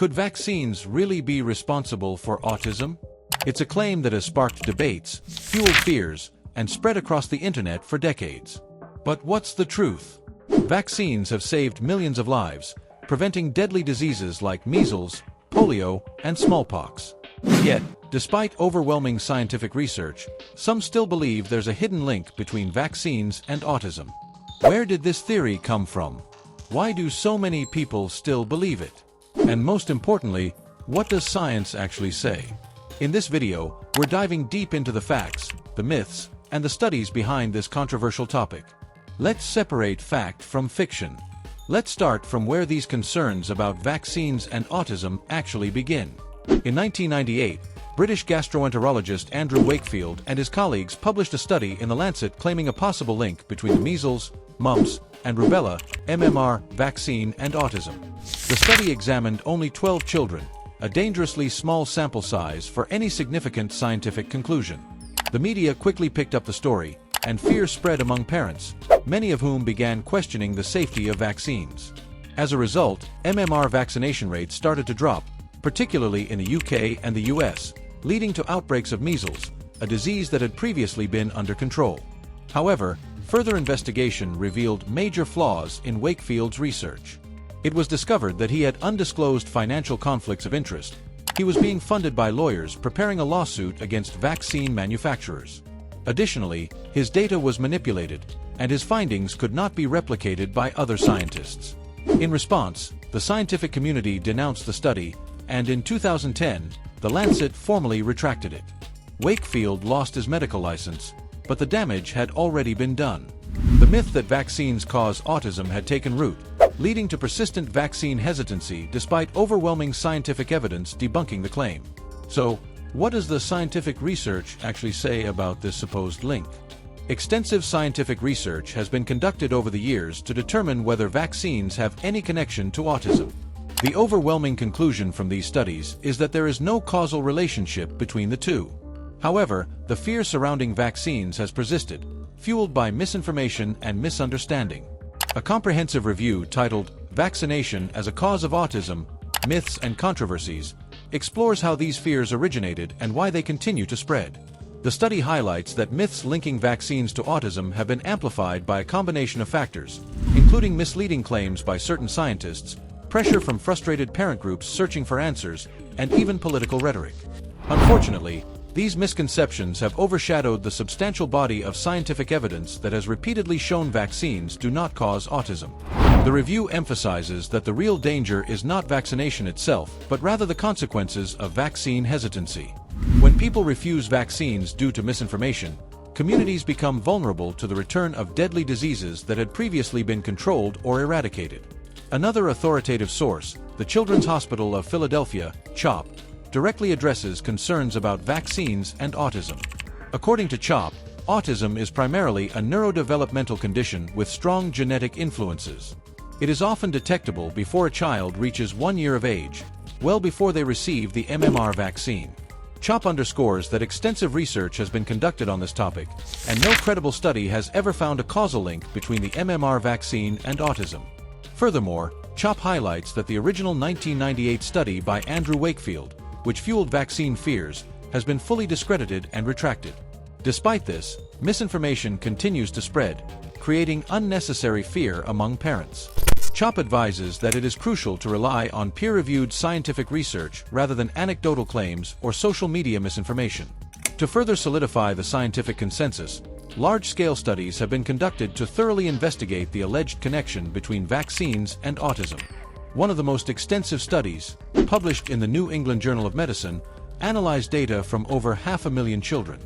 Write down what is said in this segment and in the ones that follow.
Could vaccines really be responsible for autism? It's a claim that has sparked debates, fueled fears, and spread across the internet for decades. But what's the truth? Vaccines have saved millions of lives, preventing deadly diseases like measles, polio, and smallpox. Yet, despite overwhelming scientific research, some still believe there's a hidden link between vaccines and autism. Where did this theory come from? Why do so many people still believe it? And most importantly, what does science actually say? In this video, we're diving deep into the facts, the myths, and the studies behind this controversial topic. Let's separate fact from fiction. Let's start from where these concerns about vaccines and autism actually begin. In 1998, British gastroenterologist Andrew Wakefield and his colleagues published a study in The Lancet claiming a possible link between the measles, mumps, and rubella, MMR, vaccine and autism. The study examined only 12 children, a dangerously small sample size for any significant scientific conclusion. The media quickly picked up the story, and fear spread among parents, many of whom began questioning the safety of vaccines. As a result, MMR vaccination rates started to drop, particularly in the UK and the US, leading to outbreaks of measles, a disease that had previously been under control. However, further investigation revealed major flaws in Wakefield's research. It was discovered that he had undisclosed financial conflicts of interest. He was being funded by lawyers preparing a lawsuit against vaccine manufacturers. Additionally, his data was manipulated, and his findings could not be replicated by other scientists. In response, the scientific community denounced the study, and in 2010, The Lancet formally retracted it. Wakefield lost his medical license, but the damage had already been done. The myth that vaccines cause autism had taken root, leading to persistent vaccine hesitancy despite overwhelming scientific evidence debunking the claim. So, what does the scientific research actually say about this supposed link? Extensive scientific research has been conducted over the years to determine whether vaccines have any connection to autism. The overwhelming conclusion from these studies is that there is no causal relationship between the two. However, the fear surrounding vaccines has persisted, fueled by misinformation and misunderstanding. A comprehensive review titled "Vaccination as a Cause of Autism: Myths and Controversies" explores how these fears originated and why they continue to spread. The study highlights that myths linking vaccines to autism have been amplified by a combination of factors, including misleading claims by certain scientists, pressure from frustrated parent groups searching for answers, and even political rhetoric. Unfortunately, these misconceptions have overshadowed the substantial body of scientific evidence that has repeatedly shown vaccines do not cause autism. The review emphasizes that the real danger is not vaccination itself, but rather the consequences of vaccine hesitancy. When people refuse vaccines due to misinformation, communities become vulnerable to the return of deadly diseases that had previously been controlled or eradicated. Another authoritative source, the Children's Hospital of Philadelphia, CHOP, directly addresses concerns about vaccines and autism. According to CHOP, autism is primarily a neurodevelopmental condition with strong genetic influences. It is often detectable before a child reaches 1 year of age, well before they receive the MMR vaccine. CHOP underscores that extensive research has been conducted on this topic, and no credible study has ever found a causal link between the MMR vaccine and autism. Furthermore, CHOP highlights that the original 1998 study by Andrew Wakefield, which fueled vaccine fears, has been fully discredited and retracted. Despite this, misinformation continues to spread, creating unnecessary fear among parents. CHOP advises that it is crucial to rely on peer-reviewed scientific research rather than anecdotal claims or social media misinformation. To further solidify the scientific consensus, large-scale studies have been conducted to thoroughly investigate the alleged connection between vaccines and autism. One of the most extensive studies, published in the New England Journal of Medicine, analyzed data from over 500,000 children.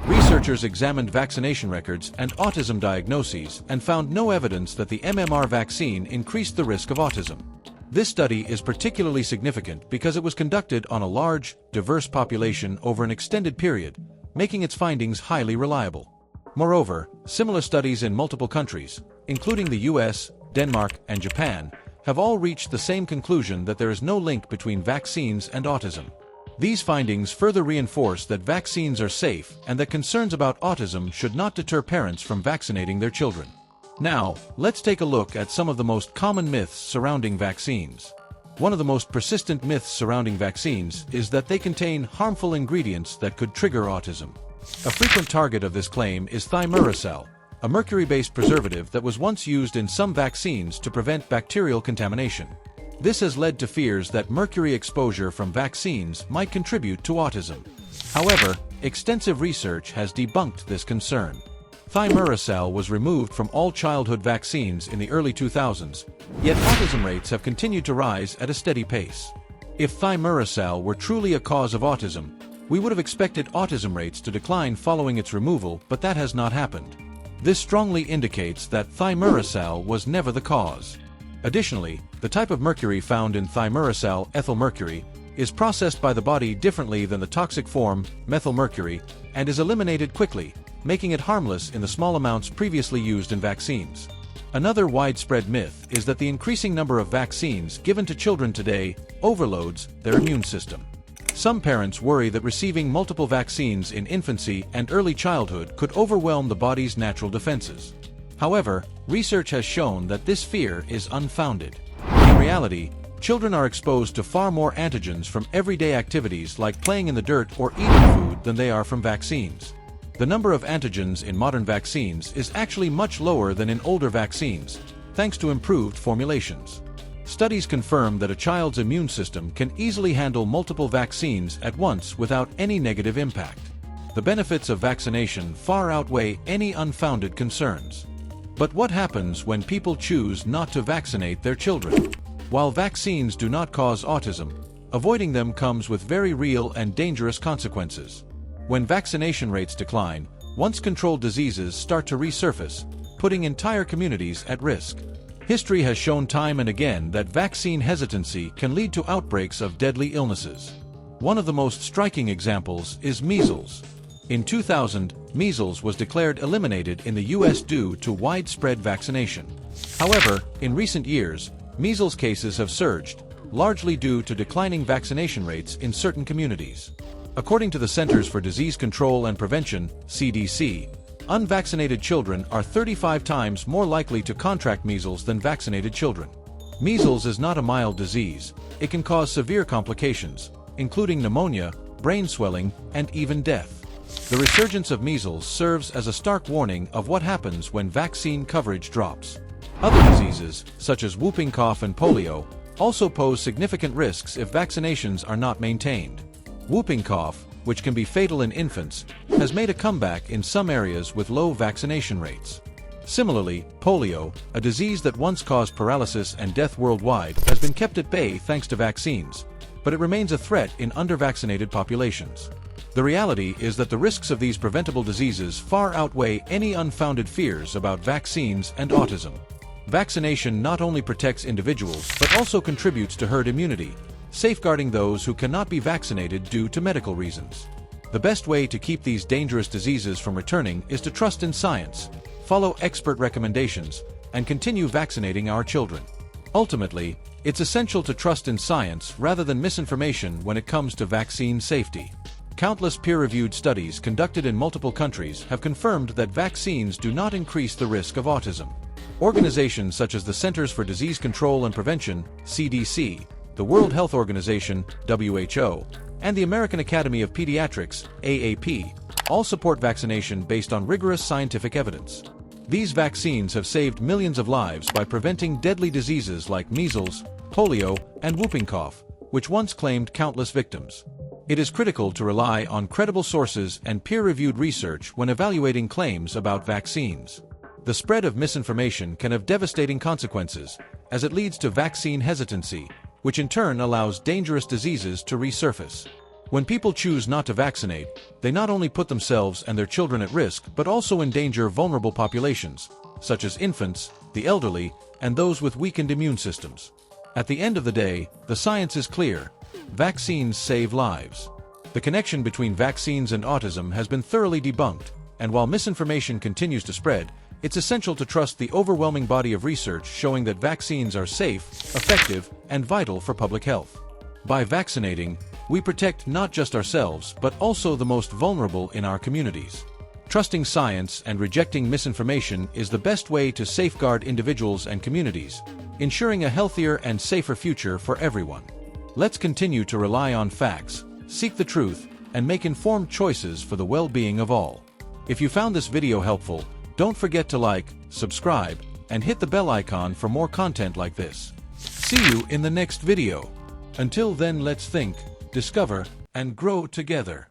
Researchers examined vaccination records and autism diagnoses and found no evidence that the MMR vaccine increased the risk of autism. This study is particularly significant because it was conducted on a large, diverse population over an extended period, making its findings highly reliable. Moreover, similar studies in multiple countries, including the US, Denmark, and Japan, have all reached the same conclusion that there is no link between vaccines and autism. These findings further reinforce that vaccines are safe and that concerns about autism should not deter parents from vaccinating their children. Now, let's take a look at some of the most common myths surrounding vaccines. One of the most persistent myths surrounding vaccines is that they contain harmful ingredients that could trigger autism. A frequent target of this claim is thimerosal, a mercury-based preservative that was once used in some vaccines to prevent bacterial contamination. This has led to fears that mercury exposure from vaccines might contribute to autism. However, extensive research has debunked this concern. Thimerosal was removed from all childhood vaccines in the early 2000s, yet autism rates have continued to rise at a steady pace. If thimerosal were truly a cause of autism, we would have expected autism rates to decline following its removal, but that has not happened. This strongly indicates that thimerosal was never the cause. Additionally, the type of mercury found in thimerosal, ethylmercury, is processed by the body differently than the toxic form, methylmercury, and is eliminated quickly, making it harmless in the small amounts previously used in vaccines. Another widespread myth is that the increasing number of vaccines given to children today overloads their immune system. Some parents worry that receiving multiple vaccines in infancy and early childhood could overwhelm the body's natural defenses. However, research has shown that this fear is unfounded. In reality, children are exposed to far more antigens from everyday activities like playing in the dirt or eating food than they are from vaccines. The number of antigens in modern vaccines is actually much lower than in older vaccines, thanks to improved formulations. Studies confirm that a child's immune system can easily handle multiple vaccines at once without any negative impact. The benefits of vaccination far outweigh any unfounded concerns. But what happens when people choose not to vaccinate their children? While vaccines do not cause autism, avoiding them comes with very real and dangerous consequences. When vaccination rates decline, once-controlled diseases start to resurface, putting entire communities at risk. History has shown time and again that vaccine hesitancy can lead to outbreaks of deadly illnesses. One of the most striking examples is measles. In 2000, measles was declared eliminated in the US due to widespread vaccination. However, in recent years, measles cases have surged, largely due to declining vaccination rates in certain communities. According to the Centers for Disease Control and Prevention, CDC, unvaccinated children are 35 times more likely to contract measles than vaccinated children. Measles is not a mild disease. It can cause severe complications, including pneumonia, brain swelling, and even death. The resurgence of measles serves as a stark warning of what happens when vaccine coverage drops. Other diseases, such as whooping cough and polio, also pose significant risks if vaccinations are not maintained. Whooping cough, which can be fatal in infants, has made a comeback in some areas with low vaccination rates. Similarly, polio, a disease that once caused paralysis and death worldwide, has been kept at bay thanks to vaccines, but it remains a threat in under-vaccinated populations. The reality is that the risks of these preventable diseases far outweigh any unfounded fears about vaccines and autism. Vaccination not only protects individuals but also contributes to herd immunity, safeguarding those who cannot be vaccinated due to medical reasons. The best way to keep these dangerous diseases from returning is to trust in science, follow expert recommendations, and continue vaccinating our children. Ultimately, it's essential to trust in science rather than misinformation when it comes to vaccine safety. Countless peer-reviewed studies conducted in multiple countries have confirmed that vaccines do not increase the risk of autism. Organizations such as the Centers for Disease Control and Prevention, CDC, the World Health Organization, WHO, and the American Academy of Pediatrics, AAP, all support vaccination based on rigorous scientific evidence. These vaccines have saved millions of lives by preventing deadly diseases like measles, polio, and whooping cough, which once claimed countless victims. It is critical to rely on credible sources and peer-reviewed research when evaluating claims about vaccines. The spread of misinformation can have devastating consequences, as it leads to vaccine hesitancy, which in turn allows dangerous diseases to resurface. When people choose not to vaccinate, they not only put themselves and their children at risk but also endanger vulnerable populations, such as infants, the elderly, and those with weakened immune systems. At the end of the day, the science is clear. Vaccines save lives. The connection between vaccines and autism has been thoroughly debunked, and while misinformation continues to spread, it's essential to trust the overwhelming body of research showing that vaccines are safe, effective, and vital for public health. By vaccinating, we protect not just ourselves but also the most vulnerable in our communities. Trusting science and rejecting misinformation is the best way to safeguard individuals and communities, ensuring a healthier and safer future for everyone. Let's continue to rely on facts, seek the truth, and make informed choices for the well-being of all. If you found this video helpful, don't forget to like, subscribe, and hit the bell icon for more content like this. See you in the next video. Until then, let's think, discover, and grow together.